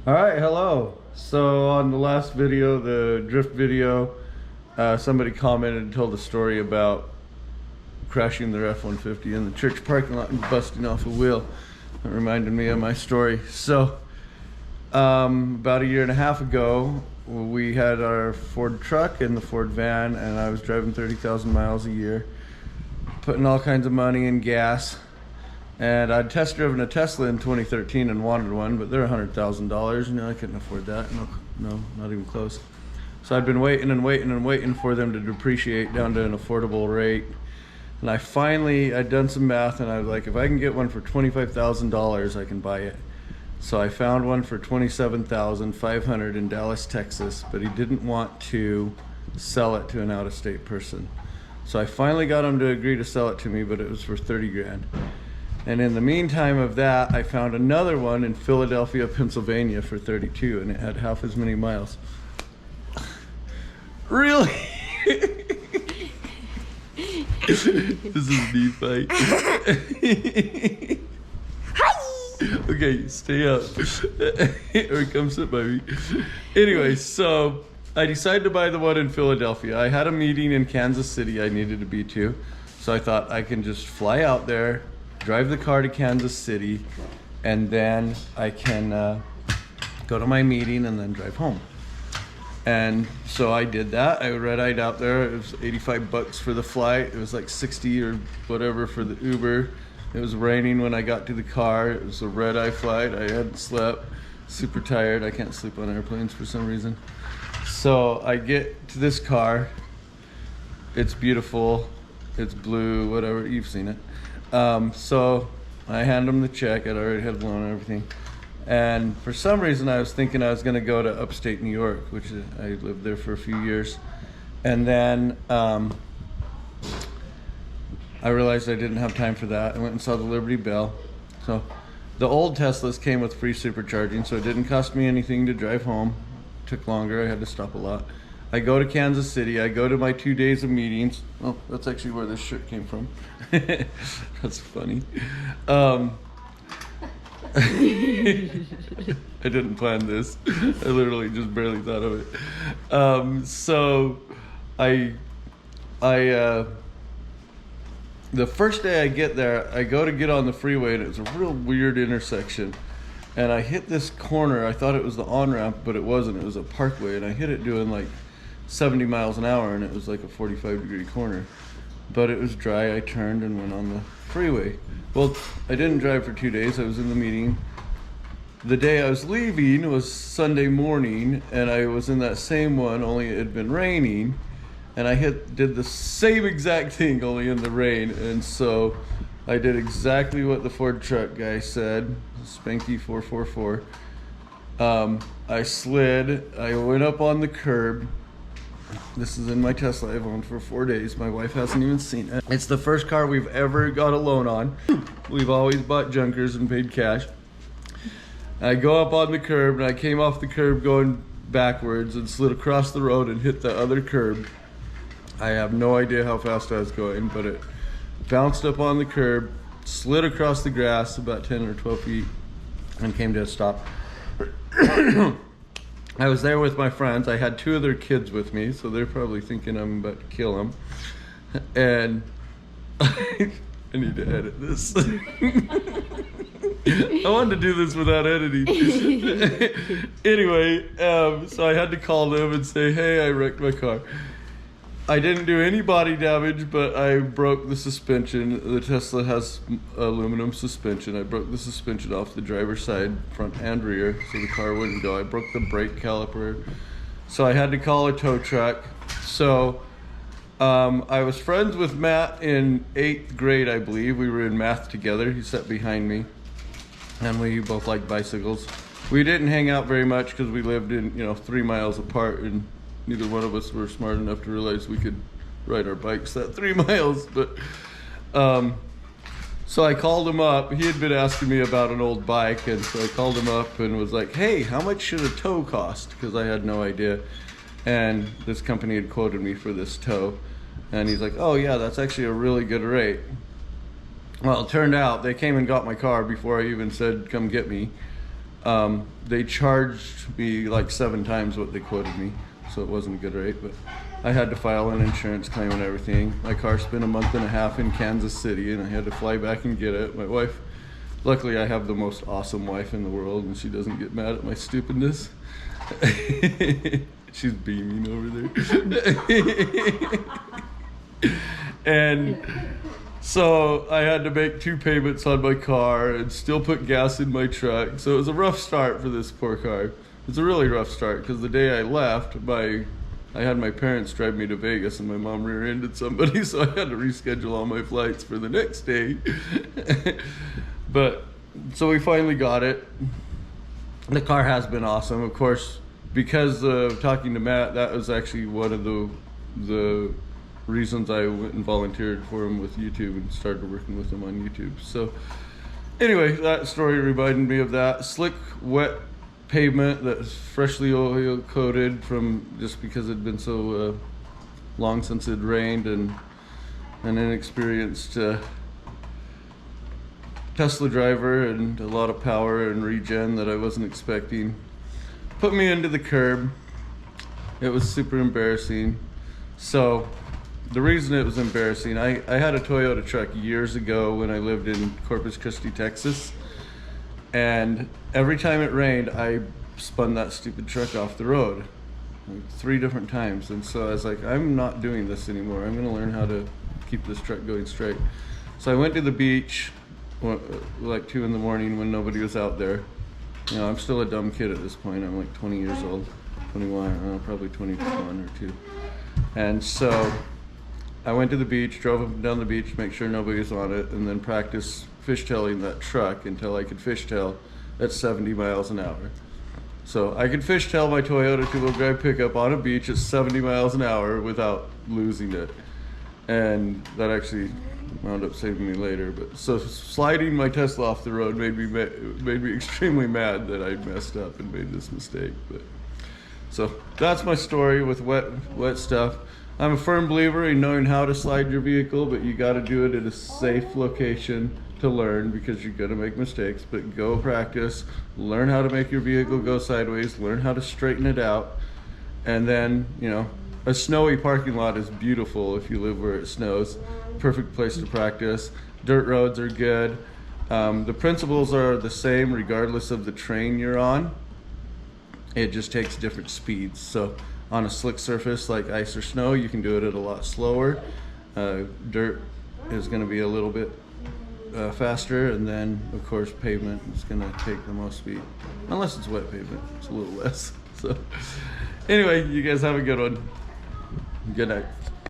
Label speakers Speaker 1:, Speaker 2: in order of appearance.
Speaker 1: All right, hello. So on the last video, the drift video, somebody commented and told a story about crashing their F-150 in the church parking lot and busting off a wheel. It reminded me of my story. So about a year and a half ago, we had our Ford truck and the Ford van, and I was driving 30,000 miles a year, putting all kinds of money in gas. And I'd test driven a Tesla in 2013 and wanted one, but they're $100,000. You know, I couldn't afford that. No, not even close. So I'd been waiting and waiting and waiting for them to depreciate down to an affordable rate. And I'd done some math, and I was like, if I can get one for $25,000, I can buy it. So I found one for $27,500 in Dallas, Texas, but he didn't want to sell it to an out-of-state person. So I finally got him to agree to sell it to me, but it was for 30 grand. And in the meantime of that, I found another one in Philadelphia, Pennsylvania for 32, and it had half as many miles. Really? This is Nephi. Okay, stay up. Or come sit by me. Anyway, so I decided to buy the one in Philadelphia. I had a meeting in Kansas City I needed to be to, so I thought I can just fly out there, drive the car to Kansas City, and then I can go to my meeting and then drive home. And so I did that. I red-eyed out there. It was $85 for the flight. It was like 60 or whatever for the Uber. It was raining when I got to the car. It was a red-eye flight. I hadn't slept. Super tired. I can't sleep on airplanes for some reason. So I get to this car. It's beautiful. It's blue, whatever. You've seen it. So I hand him the check. I'd already had a loan and everything. And for some reason I was thinking I was going to go to upstate New York, which I lived there for a few years. And then I realized I didn't have time for that. I went and saw the Liberty Bell. So the old Teslas came with free supercharging, so it didn't cost me anything to drive home. It took longer. I had to stop a lot. I go to Kansas City. I go to my 2 days of meetings. Oh, that's actually where this shirt came from. That's funny. I didn't plan this. I literally just barely thought of it. So the first day I get there, I go to get on the freeway, and it's a real weird intersection. And I hit this corner. I thought it was the on-ramp, but it wasn't. It was a parkway, and I hit it doing like 70 miles an hour, and it was like a 45-degree corner. But it was dry. I turned and went on the freeway. Well, I didn't drive for 2 days. I was in the meeting. The day I was leaving was Sunday morning, and I was in that same one, only it had been raining. And I did the same exact thing, only in the rain. And so I did exactly what the Ford truck guy said, Spanky 444. I slid. I went up on the curb. This is in my Tesla I've owned for 4 days. My wife hasn't even seen it. It's the first car we've ever got a loan on. We've always bought junkers and paid cash. I go up on the curb, and I came off the curb going backwards and slid across the road and hit the other curb. I have no idea how fast I was going, but it bounced up on the curb, slid across the grass about 10 or 12 feet, and came to a stop. I was there with my friends. I had 2 other kids with me, so they're probably thinking I'm about to kill them. And I need to edit this. I wanted to do this without editing. Anyway, so I had to call them and say, hey, I wrecked my car. I didn't do any body damage, but I broke the suspension. The Tesla has aluminum suspension. I broke the suspension off the driver's side, front and rear, so the car wouldn't go. I broke the brake caliper. So I had to call a tow truck. So I was friends with Matt in 8th grade, I believe. We were in math together. He sat behind me, and we both liked bicycles. We didn't hang out very much because we lived in, 3 miles apart, and neither one of us were smart enough to realize we could ride our bikes that 3 miles. But so I called him up. He had been asking me about an old bike, and so I called him up and was like, hey, how much should a tow cost? Because I had no idea. And this company had quoted me for this tow. And he's like, oh yeah, that's actually a really good rate. Well, it turned out they came and got my car before I even said, come get me. They charged me like 7 times what they quoted me, so it wasn't a good rate, but I had to file an insurance claim and everything. My car spent a month and a half in Kansas City, and I had to fly back and get it. My wife, luckily I have the most awesome wife in the world, and she doesn't get mad at my stupidness. She's beaming over there. And so I had to make 2 payments on my car and still put gas in my truck. So it was a rough start for this poor car. It was a really rough start because the day I left, I had my parents drive me to Vegas and my mom rear-ended somebody, so I had to reschedule all my flights for the next day. But so we finally got it. The car has been awesome. Of course, because of talking to Matt, that was actually one of the reasons I went and volunteered for him with YouTube and started working with him on YouTube. So anyway, that story reminded me of that. Slick, wet pavement that's freshly oil coated from just because it had been so long since it rained, and an inexperienced Tesla driver and a lot of power and regen that I wasn't expecting put me into the curb. It was super embarrassing. So the reason it was embarrassing, I had a Toyota truck years ago when I lived in Corpus Christi, Texas, and every time it rained I spun that stupid truck off the road like 3 different times. And so I was like, I'm not doing this anymore. I'm gonna learn how to keep this truck going straight. So I went to the beach like 2 in the morning when nobody was out there. You know, I'm still a dumb kid at this point. I'm like 20 years old, 21, probably 21 or 2. And so I went to the beach, drove up and down the beach to make sure nobody was on it, and then practiced fishtailing that truck until I could fishtail at 70 miles an hour. So I could fishtail my Toyota 2-wheel drive pickup on a beach at 70 miles an hour without losing it. And that actually wound up saving me later. But so sliding my Tesla off the road made me extremely mad that I messed up and made this mistake. But so that's my story with wet stuff. I'm a firm believer in knowing how to slide your vehicle, but you got to do it at a safe location to learn, because you're going to make mistakes. But go practice, learn how to make your vehicle go sideways, learn how to straighten it out, and then, you know, a snowy parking lot is beautiful if you live where it snows. Perfect place to practice. Dirt roads are good. The principles are the same regardless of the terrain you're on. It just takes different speeds. So on a slick surface like ice or snow, you can do it at a lot slower. Dirt is going to be a little bit faster, and then of course pavement is going to take the most speed, unless it's wet pavement. It's a little less. So anyway, you guys have a good one. Good night.